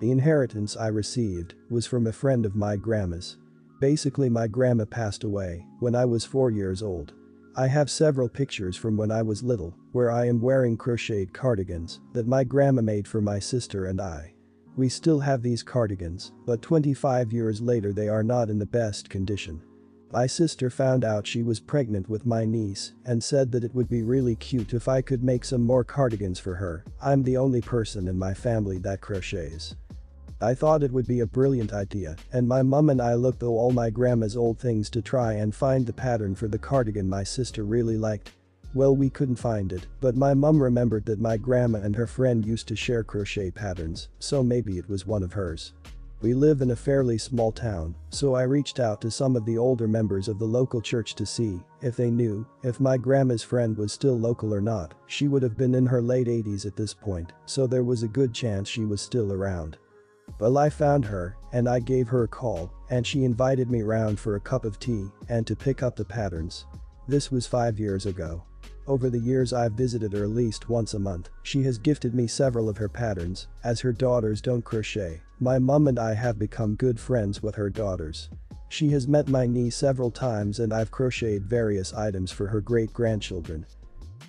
The inheritance I received was from a friend of my grandma's. Basically, my grandma passed away when I was 4 years old. I have several pictures from when I was little where I am wearing crocheted cardigans that my grandma made for my sister and I. We still have these cardigans, but 25 years later they are not in the best condition. My sister found out she was pregnant with my niece and said that it would be really cute if I could make some more cardigans for her. I'm the only person in my family that crochets. I thought it would be a brilliant idea, and my mum and I looked through all my grandma's old things to try and find the pattern for the cardigan my sister really liked. Well, we couldn't find it, but my mum remembered that my grandma and her friend used to share crochet patterns, so maybe it was one of hers. We live in a fairly small town, so I reached out to some of the older members of the local church to see if they knew if my grandma's friend was still local or not. She would have been in her late 80s at this point, so there was a good chance she was still around. Well, I found her, and I gave her a call, and she invited me round for a cup of tea and to pick up the patterns. This was 5 years ago. Over the years I've visited her at least once a month. She has gifted me several of her patterns, as her daughters don't crochet. My mum and I have become good friends with her daughters. She has met my niece several times and I've crocheted various items for her great-grandchildren.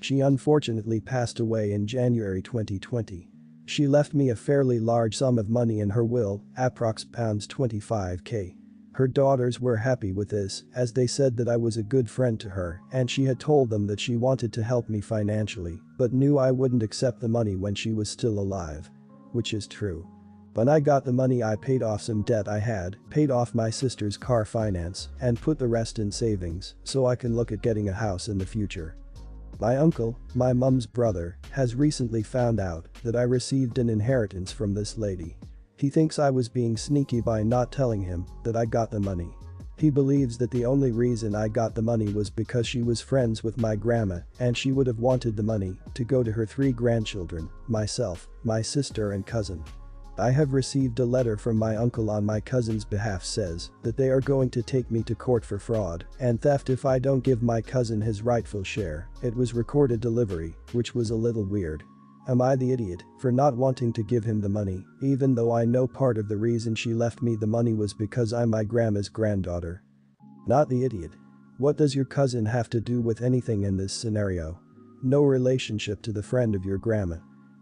She unfortunately passed away in January 2020. She left me a fairly large sum of money in her will, approx £25k. Her daughters were happy with this, as they said that I was a good friend to her and she had told them that she wanted to help me financially, but knew I wouldn't accept the money when she was still alive. Which is true. When I got the money I paid off some debt I had, paid off my sister's car finance, and put the rest in savings so I can look at getting a house in the future. My uncle, my mum's brother, has recently found out that I received an inheritance from this lady. He thinks I was being sneaky by not telling him that I got the money. He believes that the only reason I got the money was because she was friends with my grandma and she would have wanted the money to go to her 3 grandchildren, myself, my sister and cousin. I have received a letter from my uncle on my cousin's behalf says that they are going to take me to court for fraud and theft if I don't give my cousin his rightful share. It was recorded delivery, which was a little weird. Am I the idiot for not wanting to give him the money, even though I know part of the reason she left me the money was because I'm my grandma's granddaughter? Not the idiot. What does your cousin have to do with anything in this scenario? No relationship to the friend of your grandma.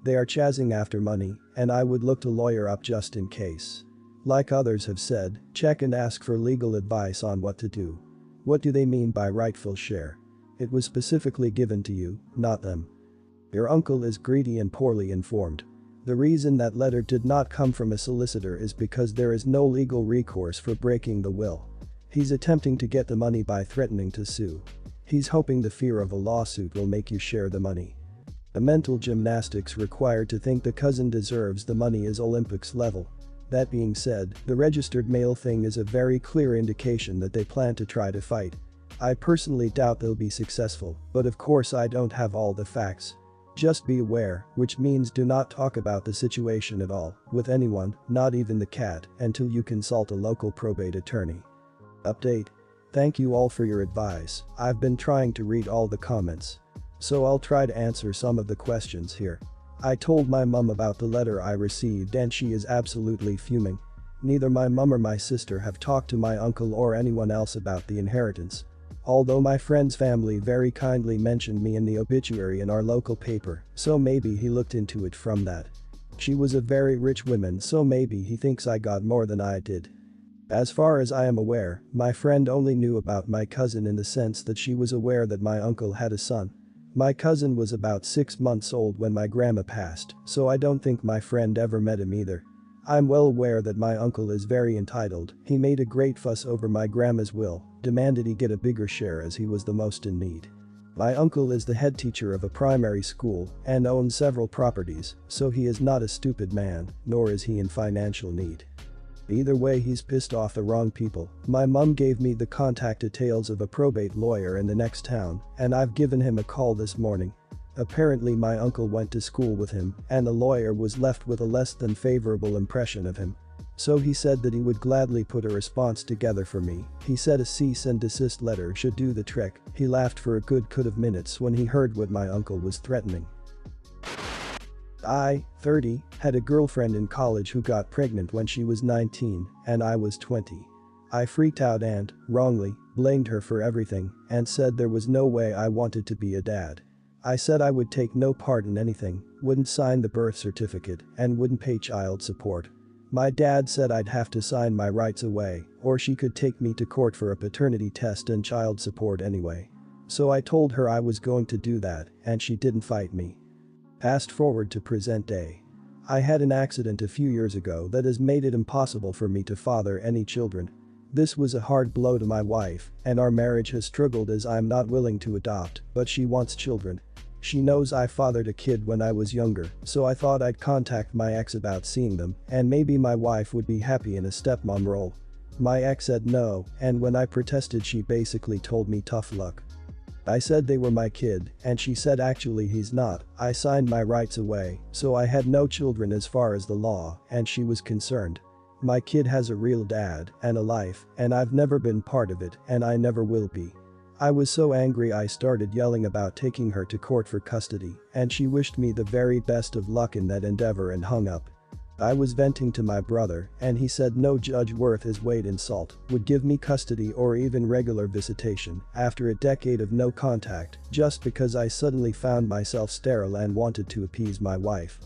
They are chasing after money, and I would look to lawyer up just in case. Like others have said, check and ask for legal advice on what to do. What do they mean by rightful share? It was specifically given to you, not them. Your uncle is greedy and poorly informed. The reason that letter did not come from a solicitor is because there is no legal recourse for breaking the will. He's attempting to get the money by threatening to sue. He's hoping the fear of a lawsuit will make you share the money. The mental gymnastics required to think the cousin deserves the money is Olympics level. That being said, the registered mail thing is a very clear indication that they plan to try to fight. I personally doubt they'll be successful, but of course I don't have all the facts. Just be aware, which means do not talk about the situation at all with anyone, not even the cat, until you consult a local probate attorney. Update. Thank you all for your advice. I've been trying to read all the comments, so I'll try to answer some of the questions here. I told my mum about the letter I received and she is absolutely fuming. Neither my mum or my sister have talked to my uncle or anyone else about the inheritance. Although my friend's family very kindly mentioned me in the obituary in our local paper, so maybe he looked into it from that. She was a very rich woman, so maybe he thinks I got more than I did. As far as I am aware, my friend only knew about my cousin in the sense that she was aware that my uncle had a son. My cousin was about 6 months old when my grandma passed, so I don't think my friend ever met him either. I'm well aware that my uncle is very entitled. He made a great fuss over my grandma's will, demanded he get a bigger share as he was the most in need. My uncle is the head teacher of a primary school and owns several properties, so he is not a stupid man, nor is he in financial need. Either way, he's pissed off the wrong people. My mum gave me the contact details of a probate lawyer in the next town, and I've given him a call this morning. Apparently my uncle went to school with him and the lawyer was left with a less than favorable impression of him. So he said that he would gladly put a response together for me. He said a cease and desist letter should do the trick. He laughed for a good couple of minutes when he heard what my uncle was threatening. I, 30, had a girlfriend in college who got pregnant when she was 19 and I was 20. I freaked out and, wrongly, blamed her for everything and said there was no way I wanted to be a dad. I said I would take no part in anything, wouldn't sign the birth certificate, and wouldn't pay child support. My dad said I'd have to sign my rights away, or she could take me to court for a paternity test and child support anyway. So I told her I was going to do that, and she didn't fight me. Fast forward to present day. I had an accident a few years ago that has made it impossible for me to father any children. This was a hard blow to my wife, and our marriage has struggled as I'm not willing to adopt, but she wants children. She knows I fathered a kid when I was younger, so I thought I'd contact my ex about seeing them, and maybe my wife would be happy in a stepmom role. My ex said no, and when I protested she basically told me tough luck. I said they were my kid, and she said actually he's not. I signed my rights away, so I had no children as far as the law, and she was concerned. My kid has a real dad and a life, and I've never been part of it, and I never will be. I was so angry I started yelling about taking her to court for custody, and she wished me the very best of luck in that endeavor and hung up. I was venting to my brother, and he said no judge worth his weight in salt would give me custody or even regular visitation after a decade of no contact just because I suddenly found myself sterile and wanted to appease my wife.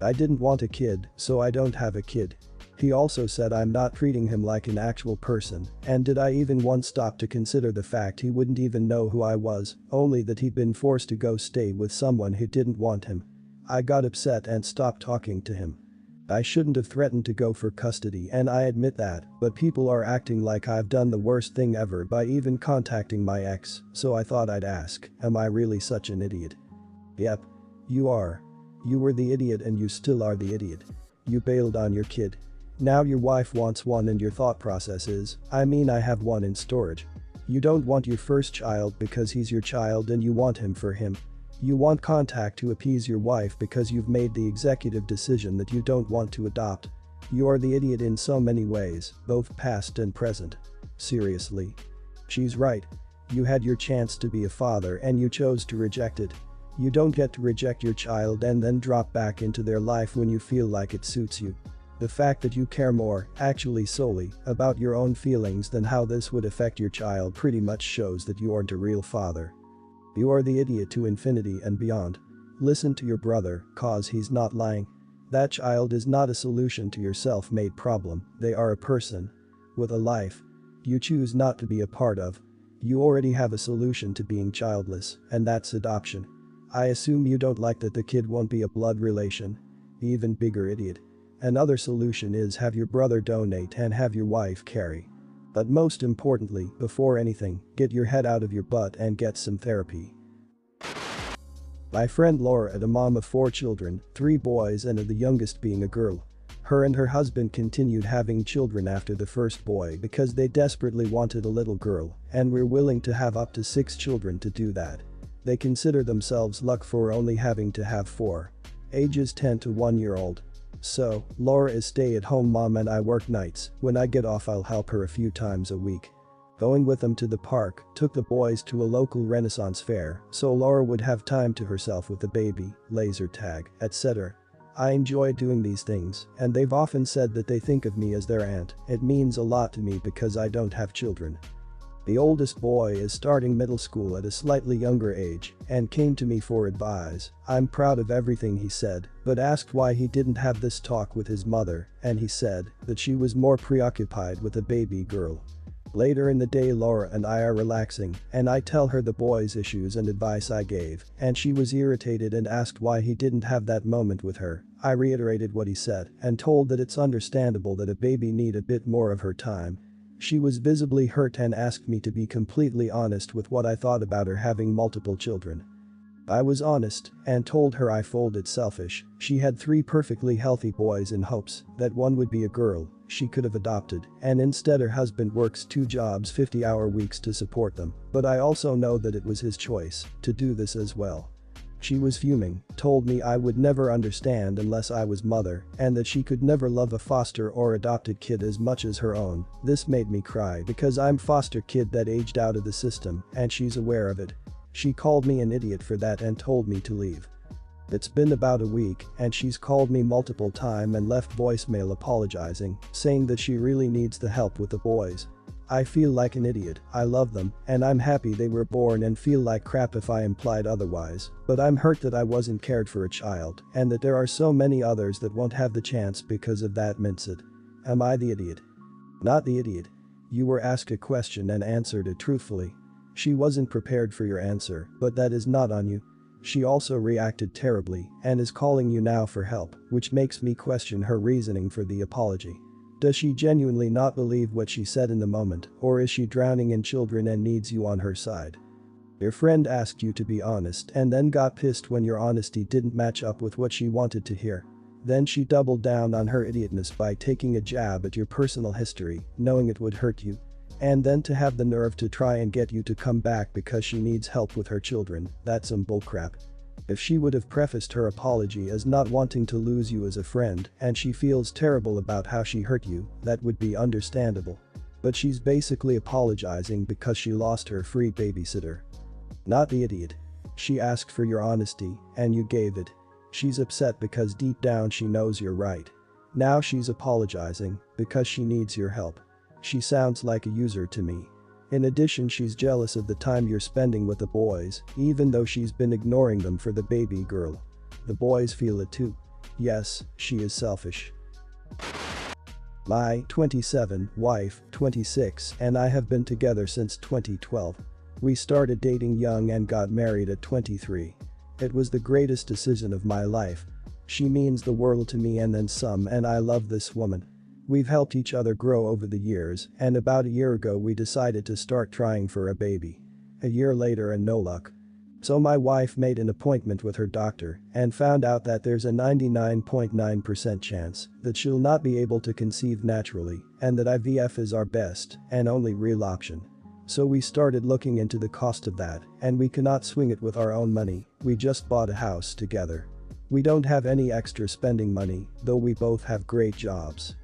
I didn't want a kid, so I don't have a kid. He also said I'm not treating him like an actual person, and did I even once stop to consider the fact he wouldn't even know who I was, only that he'd been forced to go stay with someone who didn't want him. I got upset and stopped talking to him. I shouldn't have threatened to go for custody and I admit that, but people are acting like I've done the worst thing ever by even contacting my ex, so I thought I'd ask, am I really such an idiot? Yep. You are. You were the idiot and you still are the idiot. You bailed on your kid. Now your wife wants one and your thought process is, I have one in storage. You don't want your first child because he's your child and you want him for him. You want contact to appease your wife because you've made the executive decision that you don't want to adopt. You are the idiot in so many ways, both past and present. Seriously. She's right. You had your chance to be a father and you chose to reject it. You don't get to reject your child and then drop back into their life when you feel like it suits you. The fact that you care more, actually solely, about your own feelings than how this would affect your child pretty much shows that you aren't a real father. You are the idiot to infinity and beyond. Listen to your brother, cause he's not lying. That child is not a solution to your self-made problem, they are a person. With a life. You choose not to be a part of. You already have a solution to being childless, and that's adoption. I assume you don't like that the kid won't be a blood relation. Even bigger idiot. Another solution is have your brother donate and have your wife carry. But most importantly, before anything, get your head out of your butt and get some therapy. My friend Laura, a mom of 4 children, 3 boys and the youngest being a girl. Her and her husband continued having children after the first boy because they desperately wanted a little girl and were willing to have up to 6 children to do that. They consider themselves lucky for only having to have 4. Ages 10 to 1-year-old. So, Laura is stay-at-home mom and I work nights. When I get off I'll help her a few times a week. Going with them to the park, took the boys to a local Renaissance fair, so Laura would have time to herself with the baby, laser tag, etc. I enjoy doing these things, and they've often said that they think of me as their aunt. It means a lot to me because I don't have children. The oldest boy is starting middle school at a slightly younger age and came to me for advice. I'm proud of everything he said, but asked why he didn't have this talk with his mother, and he said that she was more preoccupied with a baby girl. Later in the day Laura and I are relaxing, and I tell her the boy's issues and advice I gave, and she was irritated and asked why he didn't have that moment with her. I reiterated what he said and told that it's understandable that a baby need a bit more of her time. She was visibly hurt and asked me to be completely honest with what I thought about her having multiple children. I was honest and told her I folded selfish. She had 3 perfectly healthy boys in hopes that one would be a girl she could have adopted, and instead her husband works 2 jobs 50-hour weeks to support them, but I also know that it was his choice to do this as well. She was fuming, told me I would never understand unless I was mother, and that she could never love a foster or adopted kid as much as her own. This made me cry because I'm foster kid that aged out of the system and she's aware of it. She called me an idiot for that and told me to leave. It's been about a week and she's called me multiple times and left voicemail apologizing, saying that she really needs the help with the boys. I feel like an idiot, I love them, and I'm happy they were born and feel like crap if I implied otherwise, but I'm hurt that I wasn't cared for a child and that there are so many others that won't have the chance because of that mindset. Am I the idiot? Not the idiot. You were asked a question and answered it truthfully. She wasn't prepared for your answer, but that is not on you. She also reacted terribly and is calling you now for help, which makes me question her reasoning for the apology. Does she genuinely not believe what she said in the moment, or is she drowning in children and needs you on her side? Your friend asked you to be honest and then got pissed when your honesty didn't match up with what she wanted to hear. Then she doubled down on her idiotness by taking a jab at your personal history, knowing it would hurt you. And then to have the nerve to try and get you to come back because she needs help with her children, that's some bullcrap. If she would have prefaced her apology as not wanting to lose you as a friend and she feels terrible about how she hurt you, that would be understandable. But she's basically apologizing because she lost her free babysitter. Not the idiot. She asked for your honesty and you gave it. She's upset because deep down she knows you're right. Now she's apologizing because she needs your help. She sounds like a user to me. In addition, she's jealous of the time you're spending with the boys, even though she's been ignoring them for the baby girl. The boys feel it too. Yes, she is selfish. My 27 wife, 26, and I have been together since 2012. We started dating young and got married at 23. It was the greatest decision of my life. She means the world to me and then some, and I love this woman. We've helped each other grow over the years, and about a year ago we decided to start trying for a baby. A year later and no luck. So my wife made an appointment with her doctor and found out that there's a 99.9% chance that she'll not be able to conceive naturally and that IVF is our best and only real option. So we started looking into the cost of that, and we cannot swing it with our own money. We just bought a house together. We don't have any extra spending money, though we both have great jobs.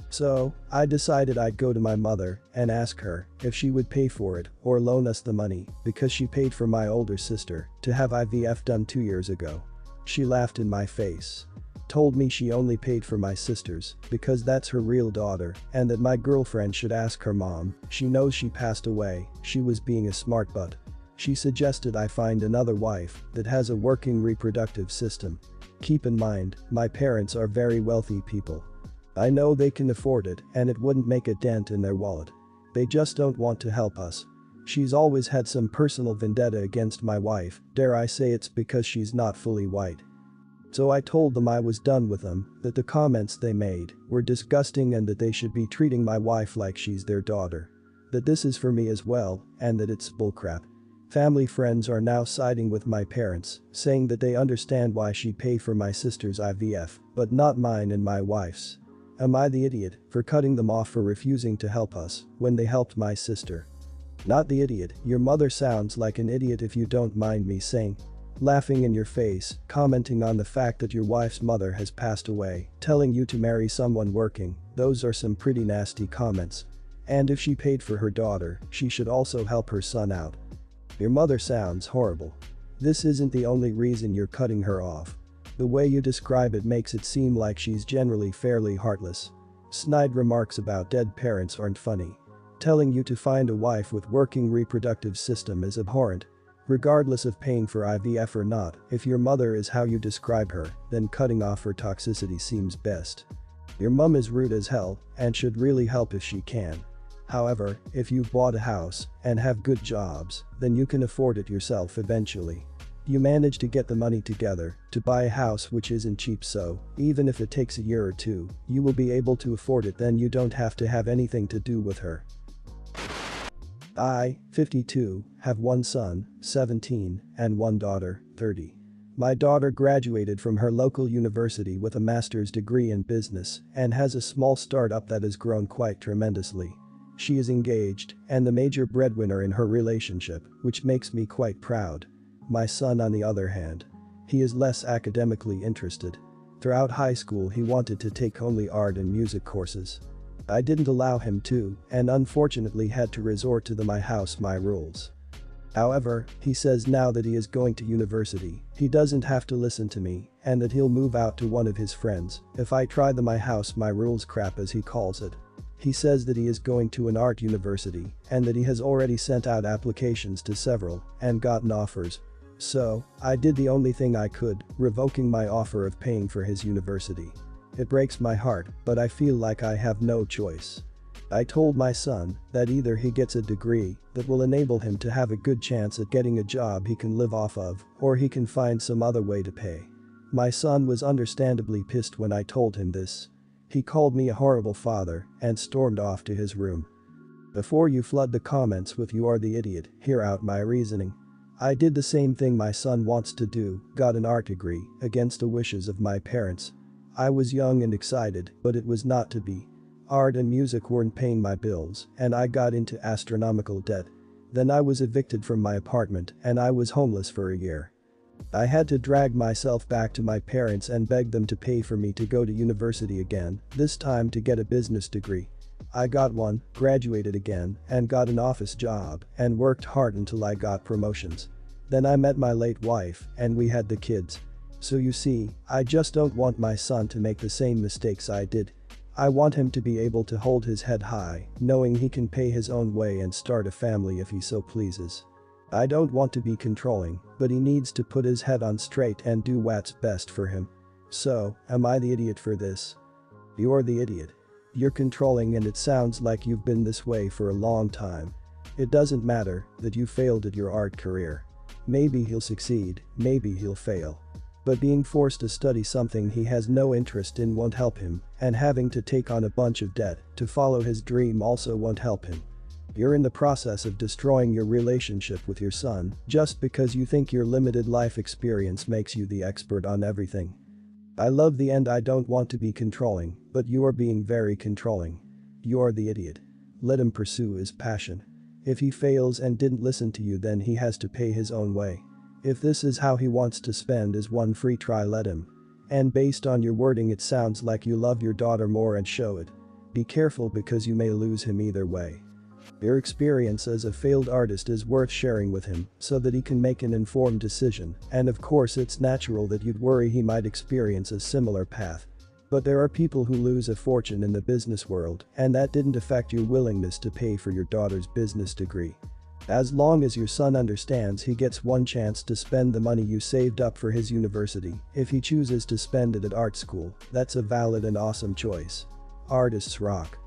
So, I decided I'd go to my mother and ask her if she would pay for it or loan us the money because she paid for my older sister to have IVF done 2 years ago. She laughed in my face. Told me she only paid for my sister's because that's her real daughter and that my girlfriend should ask her mom. She knows she passed away. She was being a smart butt. She suggested I find another wife that has a working reproductive system. Keep in mind, my parents are very wealthy people. I know they can afford it and it wouldn't make a dent in their wallet. They just don't want to help us. She's always had some personal vendetta against my wife, dare I say it's because she's not fully white. So I told them I was done with them, that the comments they made were disgusting and that they should be treating my wife like she's their daughter. That this is for me as well, and that it's bullcrap. Family friends are now siding with my parents, saying that they understand why she'd pay for my sister's IVF, but not mine and my wife's. Am I the idiot for cutting them off for refusing to help us when they helped my sister? Not the idiot. Your mother sounds like an idiot if you don't mind me saying. Laughing in your face, commenting on the fact that your wife's mother has passed away, telling you to marry someone working, those are some pretty nasty comments. And if she paid for her daughter, she should also help her son out. Your mother sounds horrible. This isn't the only reason you're cutting her off. The way you describe it makes it seem like she's generally fairly heartless. Snide remarks about dead parents aren't funny. Telling you to find a wife with working reproductive system is abhorrent. Regardless of paying for IVF or not, if your mother is how you describe her, then cutting off her toxicity seems best. Your mum is rude as hell and should really help if she can. However, if you've bought a house and have good jobs, then you can afford it yourself eventually. You manage to get the money together to buy a house which isn't cheap, so even if it takes a year or two, you will be able to afford it, then you don't have to have anything to do with her. I, 52, have one son, 17, and one daughter, 30. My daughter graduated from her local university with a master's degree in business and has a small startup that has grown quite tremendously. She is engaged and the major breadwinner in her relationship, which makes me quite proud. My son, on the other hand, he is less academically interested. Throughout high school he wanted to take only art and music courses. I didn't allow him to, and unfortunately had to resort to the my house my rules. However, he says now that he is going to university, he doesn't have to listen to me and that he'll move out to one of his friends if I try the my house my rules crap as he calls it. He says that he is going to an art university and that he has already sent out applications to several and gotten offers. So, I did the only thing I could, revoking my offer of paying for his university. It breaks my heart, but I feel like I have no choice. I told my son that either he gets a degree that will enable him to have a good chance at getting a job he can live off of, or he can find some other way to pay. My son was understandably pissed when I told him this. He called me a horrible father and stormed off to his room. Before you flood the comments with "you are the idiot," hear out my reasoning. I did the same thing my son wants to do, got an art degree, against the wishes of my parents. I was young and excited, but it was not to be. Art and music weren't paying my bills, and I got into astronomical debt. Then I was evicted from my apartment and I was homeless for a year. I had to drag myself back to my parents and beg them to pay for me to go to university again, this time to get a business degree. I got one, graduated again, and got an office job, and worked hard until I got promotions. Then I met my late wife, and we had the kids. So you see, I just don't want my son to make the same mistakes I did. I want him to be able to hold his head high, knowing he can pay his own way and start a family if he so pleases. I don't want to be controlling, but he needs to put his head on straight and do what's best for him. So, am I the idiot for this? You're the idiot. You're controlling and it sounds like you've been this way for a long time. It doesn't matter that you failed at your art career. Maybe he'll succeed, maybe he'll fail. But being forced to study something he has no interest in won't help him, and having to take on a bunch of debt to follow his dream also won't help him. You're in the process of destroying your relationship with your son just because you think your limited life experience makes you the expert on everything. I love the end. I don't want to be controlling, but you are being very controlling. You're the idiot. Let him pursue his passion. If he fails and didn't listen to you, then he has to pay his own way. If this is how he wants to spend his one free try, let him. And based on your wording it sounds like you love your daughter more and show it. Be careful because you may lose him either way. Your experience as a failed artist is worth sharing with him so that he can make an informed decision, and of course it's natural that you'd worry he might experience a similar path. But there are people who lose a fortune in the business world, and that didn't affect your willingness to pay for your daughter's business degree. As long as your son understands he gets one chance to spend the money you saved up for his university, if he chooses to spend it at art school, that's a valid and awesome choice. Artists rock.